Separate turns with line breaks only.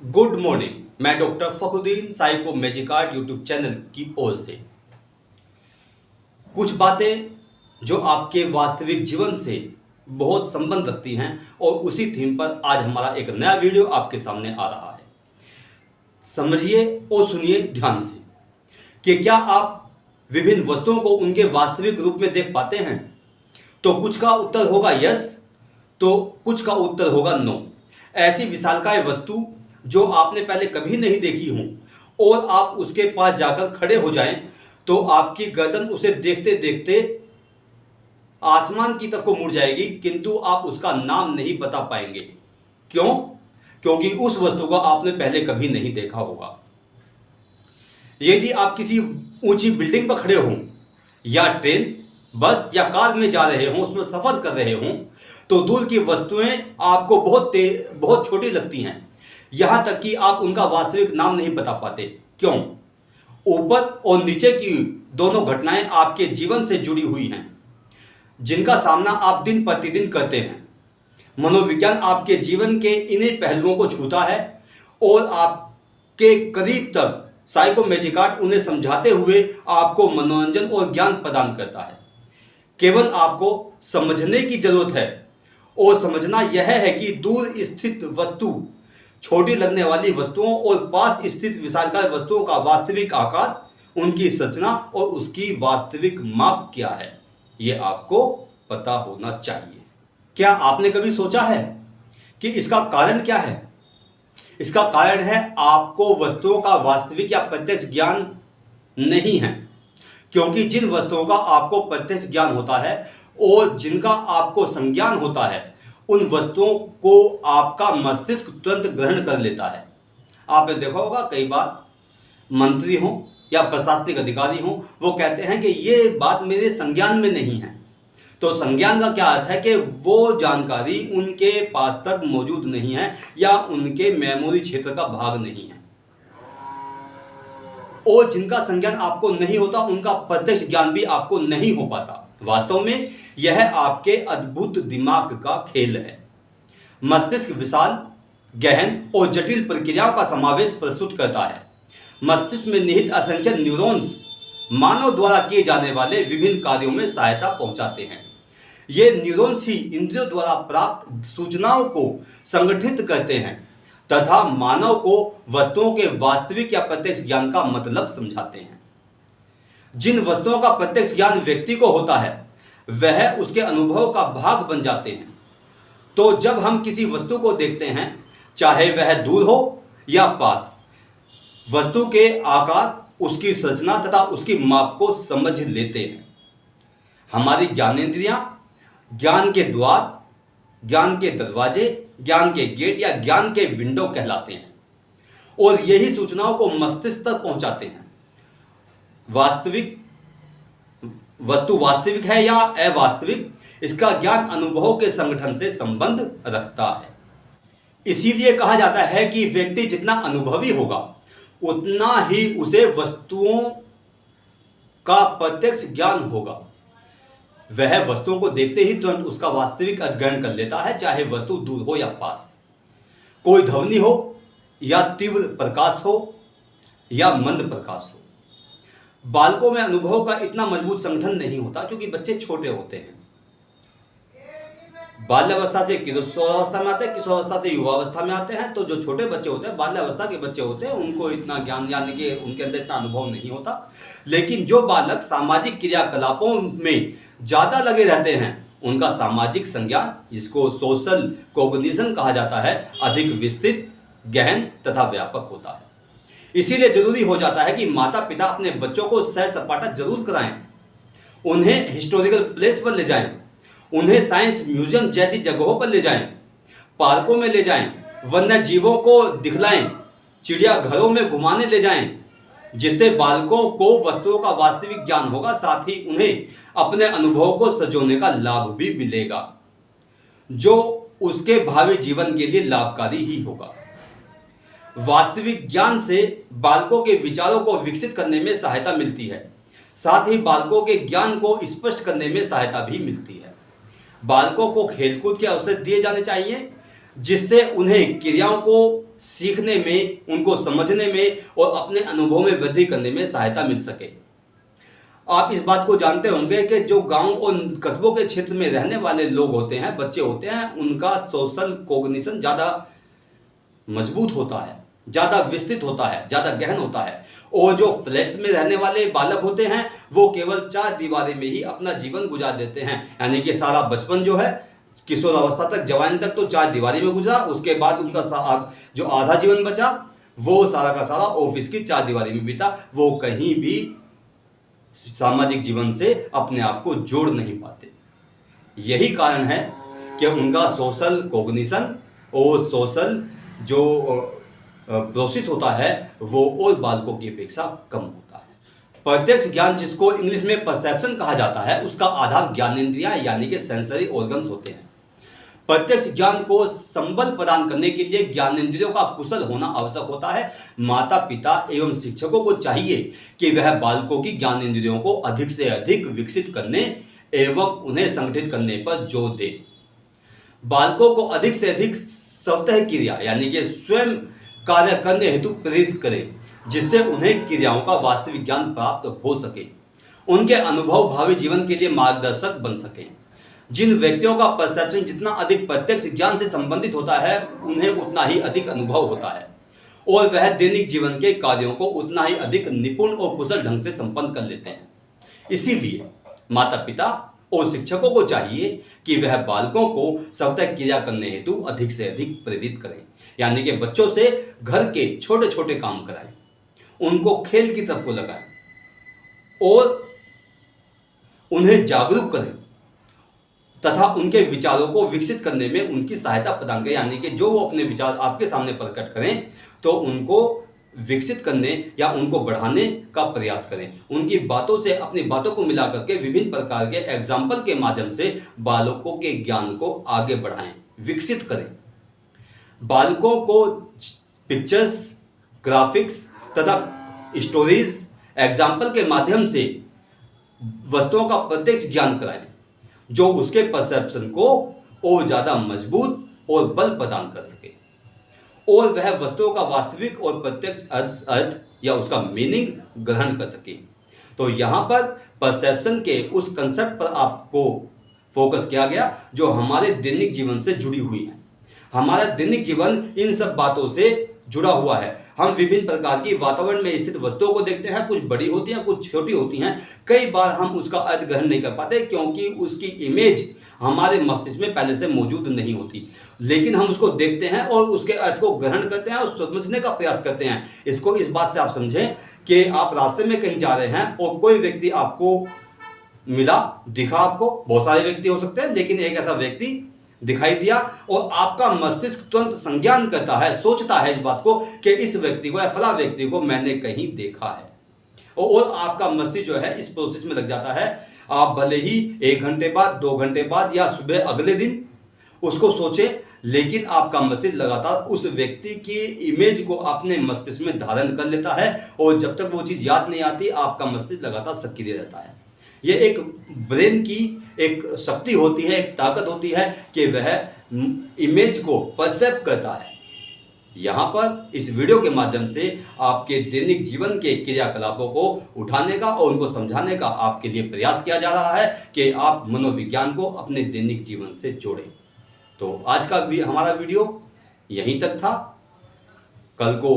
Good morning. मैं doctor Fakhruddin psycho magic art YouTube channel की ओर से कुछ बातें जो आपके वास्तविक जीवन से बहुत संबंध रखती हैं और उसी थीम पर आज हमारा एक नया वीडियो आपके सामने आ रहा है। समझिए और सुनिए ध्यान से कि क्या आप विभिन्न वस्तुओं को उनके वास्तविक रूप में देख पाते हैं। तो कुछ का उत्तर होगा यस, तो कुछ का उत्तर होगा नो। ऐसी विशालकाय वस्तु जो आपने पहले कभी नहीं देखी हो और आप उसके पास जाकर खड़े हो जाएं तो आपकी गर्दन उसे देखते देखते आसमान की तरफ को मुड़ जाएगी, किंतु आप उसका नाम नहीं बता पाएंगे। क्यों? क्योंकि उस वस्तु को आपने पहले कभी नहीं देखा होगा। यदि आप किसी ऊंची बिल्डिंग पर खड़े हों या ट्रेन, बस या कार में जा रहे हों, उसमें सफर कर रहे हों, तो दूर की वस्तुएं आपको बहुत छोटी लगती हैं, यहां तक कि आप उनका वास्तविक नाम नहीं बता पाते। क्यों? ऊपर और नीचे की दोनों घटनाएं आपके जीवन से जुड़ी हुई हैं, जिनका सामना आप दिन प्रतिदिन करते हैं। मनोविज्ञान आपके जीवन के इन्हीं पहलुओं को छूता है और आपके करीब तक साइको मैजिक आर्ट उन्हें समझाते हुए आपको मनोरंजन और ज्ञान प्रदान करता है। केवल आपको समझने की जरूरत है, और समझना यह है कि दूर स्थित वस्तु, छोटी लगने वाली वस्तुओं और पास स्थित विशालकाय वस्तुओं का वास्तविक आकार, उनकी संरचना और उसकी वास्तविक माप क्या है, यह आपको पता होना चाहिए। क्या आपने कभी सोचा है कि इसका कारण क्या है? इसका कारण है आपको वस्तुओं का वास्तविक या प्रत्यक्ष ज्ञान नहीं है। क्योंकि जिन वस्तुओं का आपको प्रत्यक्ष ज्ञान होता है और जिनका आपको संज्ञान होता है, उन वस्तुओं को आपका मस्तिष्क तुरंत ग्रहण कर लेता है। आपने देखा होगा कई बार मंत्री हों या प्रशासनिक अधिकारी हों, वो कहते हैं कि ये बात मेरे संज्ञान में नहीं है। तो संज्ञान का क्या अर्थ है कि वो जानकारी उनके पास तक मौजूद नहीं है या उनके मेमोरी क्षेत्र का भाग नहीं है। और जिनका संज्ञान आपको नहीं होता, उनका प्रत्यक्ष ज्ञान भी आपको नहीं हो पाता। वास्तव में यह आपके अद्भुत दिमाग का खेल है। मस्तिष्क विशाल, गहन और जटिल प्रक्रियाओं का समावेश प्रस्तुत करता है। मस्तिष्क में निहित असंख्य न्यूरॉन्स मानव द्वारा किए जाने वाले विभिन्न कार्यों में सहायता पहुंचाते हैं। ये न्यूरॉन्स ही इंद्रियों द्वारा प्राप्त सूचनाओं को संगठित करते हैं तथा मानव को वस्तुओं के वास्तविक या प्रत्यक्ष ज्ञान का मतलब समझाते हैं। जिन वस्तुओं का प्रत्यक्ष ज्ञान व्यक्ति को होता है, वह उसके अनुभव का भाग बन जाते हैं। तो जब हम किसी वस्तु को देखते हैं, चाहे वह दूर हो या पास, वस्तु के आकार, उसकी संरचना तथा उसकी माप को समझ लेते हैं। हमारी ज्ञानेंद्रियां ज्ञान के द्वार, ज्ञान के दरवाजे, ज्ञान के गेट या ज्ञान के विंडो कहलाते हैं और यही सूचनाओं को मस्तिष्क तक पहुंचाते हैं। वस्तु वास्तविक है या अवास्तविक, इसका ज्ञान अनुभवों के संगठन से संबंध रखता है। इसीलिए कहा जाता है कि व्यक्ति जितना अनुभवी होगा, उतना ही उसे वस्तुओं का प्रत्यक्ष ज्ञान होगा। वह वस्तुओं को देखते ही तुरंत उसका वास्तविक अध्ययन कर लेता है, चाहे वस्तु दूर हो या पास, कोई ध्वनि हो या तीव्र प्रकाश हो या मंद प्रकाश हो। बालकों में अनुभव का इतना मजबूत संगठन नहीं होता क्योंकि बच्चे छोटे होते हैं। बाल्यावस्था से किशोरावस्था में आते हैं, किशोरावस्था से युवावस्था में आते हैं। तो जो छोटे बच्चे होते हैं, बाल्यावस्था के बच्चे होते हैं, उनको इतना ज्ञान, यानी कि उनके अंदर इतना अनुभव नहीं होता। लेकिन जो बालक सामाजिक क्रियाकलापों में ज़्यादा लगे रहते हैं, उनका सामाजिक संज्ञान, जिसको सोशल कॉग्निशन कहा जाता है, अधिक विस्तृत, गहन तथा व्यापक होता है। इसीलिए जरूरी हो जाता है कि माता पिता अपने बच्चों को सैर सपाटा जरूर कराएं, उन्हें हिस्टोरिकल प्लेस पर ले जाएं, उन्हें साइंस म्यूजियम जैसी जगहों पर ले जाएं, पार्कों में ले जाएं, वन्य जीवों को दिखलाएं, चिड़ियाघरों में घुमाने ले जाएं, जिससे बालकों को वस्तुओं का वास्तविक ज्ञान होगा, साथ ही उन्हें अपने अनुभवों को सजोने का लाभ भी मिलेगा, जो उसके भावी जीवन के लिए लाभकारी ही होगा। वास्तविक ज्ञान से बालकों के विचारों को विकसित करने में सहायता मिलती है, साथ ही बालकों के ज्ञान को स्पष्ट करने में सहायता भी मिलती है। बालकों को खेलकूद के अवसर दिए जाने चाहिए, जिससे उन्हें क्रियाओं को सीखने में, उनको समझने में और अपने अनुभव में वृद्धि करने में सहायता मिल सके। आप इस बात को जानते होंगे कि जो गांव और कस्बों के क्षेत्र में रहने वाले लोग होते हैं, बच्चे होते हैं, उनका सोशल कोग्निशन ज़्यादा मजबूत होता है, ज़्यादा विस्तृत होता है, ज़्यादा गहन होता है। और जो फ्लैट्स में रहने वाले बालक होते हैं वो केवल 4 दीवारी में ही अपना जीवन गुजार देते हैं। यानी कि सारा बचपन जो है, किशोर अवस्था तक, जवानी तक तो 4 दीवारी में गुजरा, उसके बाद उनका जो आधा जीवन बचा वो सारा का सारा ऑफिस की 4 दीवारी में बीता। वो कहीं भी सामाजिक जीवन से अपने आप को जोड़ नहीं पाते। यही कारण है कि उनका सोशल कोग्निशन और सोशल जो प्रोसेस होता है वो और बालकों की अपेक्षा कम होता है। प्रत्यक्ष ज्ञान, जिसको इंग्लिश में परसेप्शन कहा जाता है, उसका आधार ज्ञानेंद्रियां यानी कि सेंसरी ऑर्गन्स होते हैं। प्रत्यक्ष ज्ञान को संबल प्रदान करने के लिए ज्ञानेंद्रियों का कुशल होना आवश्यक होता है। माता पिता एवं शिक्षकों को चाहिए कि वह बालकों की ज्ञानेंद्रियों को अधिक से अधिक विकसित करने एवं उन्हें संगठित करने पर जोर दें। बालकों को अधिक से अधिक स्वतः क्रिया यानी कि स्वयं कार्य करने हेतु प्रेरित करें, जिससे उन्हें क्रियाओं का वास्तविक ज्ञान प्राप्त हो सके, उनके अनुभव भावी जीवन के लिए मार्गदर्शक बन सके। जिन व्यक्तियों का परसेप्शन जितना अधिक प्रत्यक्ष ज्ञान से संबंधित होता है उन्हें उतना ही अधिक अनुभव होता है और वह दैनिक जीवन के कार्यों को उतना ही अधिक निपुण और कुशल ढंग से संपन्न कर लेते हैं। इसीलिए माता पिता और शिक्षकों को चाहिए कि वह बालकों को स्वतः क्रिया करने हेतु अधिक से अधिक प्रेरित करें, यानी कि बच्चों से घर के छोटे छोटे काम कराएं, उनको खेल की तरफ को लगाएं और उन्हें जागरूक करें तथा उनके विचारों को विकसित करने में उनकी सहायता प्रदान करें। यानी कि जो वो अपने विचार आपके सामने प्रकट करें तो उनको विकसित करने या उनको बढ़ाने का प्रयास करें। उनकी बातों से अपनी बातों को मिला करके विभिन्न प्रकार के एग्जाम्पल के माध्यम से बालकों के ज्ञान को आगे बढ़ाएं, विकसित करें। बालकों को पिक्चर्स, ग्राफिक्स तथा स्टोरीज, एग्जाम्पल के माध्यम से वस्तुओं का प्रत्यक्ष ज्ञान कराएं, जो उसके परसेप्शन को और ज़्यादा मजबूत और बल प्रदान कर सके और वह वस्तुओं का वास्तविक और प्रत्यक्ष अर्थ या उसका मीनिंग ग्रहण कर सके। तो यहाँ पर परसेप्शन के उस कंसेप्ट पर आपको फोकस किया गया जो हमारे दैनिक जीवन से जुड़ी हुई है। हमारा दैनिक जीवन इन सब बातों से जुड़ा हुआ है। हम विभिन्न प्रकार की वातावरण में स्थित वस्तुओं को देखते हैं, कुछ बड़ी होती हैं, कुछ छोटी होती हैं। कई बार हम उसका अर्थ ग्रहण नहीं कर पाते क्योंकि उसकी इमेज हमारे मस्तिष्क में पहले से मौजूद नहीं होती, लेकिन हम उसको देखते हैं और उसके अर्थ को ग्रहण करते हैं और समझने का प्रयास करते हैं। इसको इस बात से आप समझें कि आप रास्ते में कहीं जा रहे हैं और कोई व्यक्ति आपको मिला, दिखा, आपको बहुत सारे व्यक्ति हो सकते हैं, लेकिन एक ऐसा व्यक्ति दिखाई दिया और आपका मस्तिष्क तुरंत संज्ञान करता है, सोचता है इस बात को कि इस व्यक्ति को या फला व्यक्ति को मैंने कहीं देखा है और आपका मस्तिष्क जो है इस प्रोसेस में लग जाता है। आप भले ही 1 घंटे बाद, 2 घंटे बाद या सुबह अगले दिन उसको सोचें, लेकिन आपका मस्तिष्क लगातार उस व्यक्ति की इमेज को अपने मस्तिष्क में धारण कर लेता है और जब तक वो चीज़ याद नहीं आती आपका मस्तिष्क लगातार सक्रिय रहता है। ये एक ब्रेन की एक शक्ति होती है, एक ताकत होती है कि वह इमेज को परसेप्ट करता है। यहाँ पर इस वीडियो के माध्यम से आपके दैनिक जीवन के क्रियाकलापों को उठाने का और उनको समझाने का आपके लिए प्रयास किया जा रहा है कि आप मनोविज्ञान को अपने दैनिक जीवन से जोड़ें। तो आज का हमारा वीडियो यहीं तक था। कल को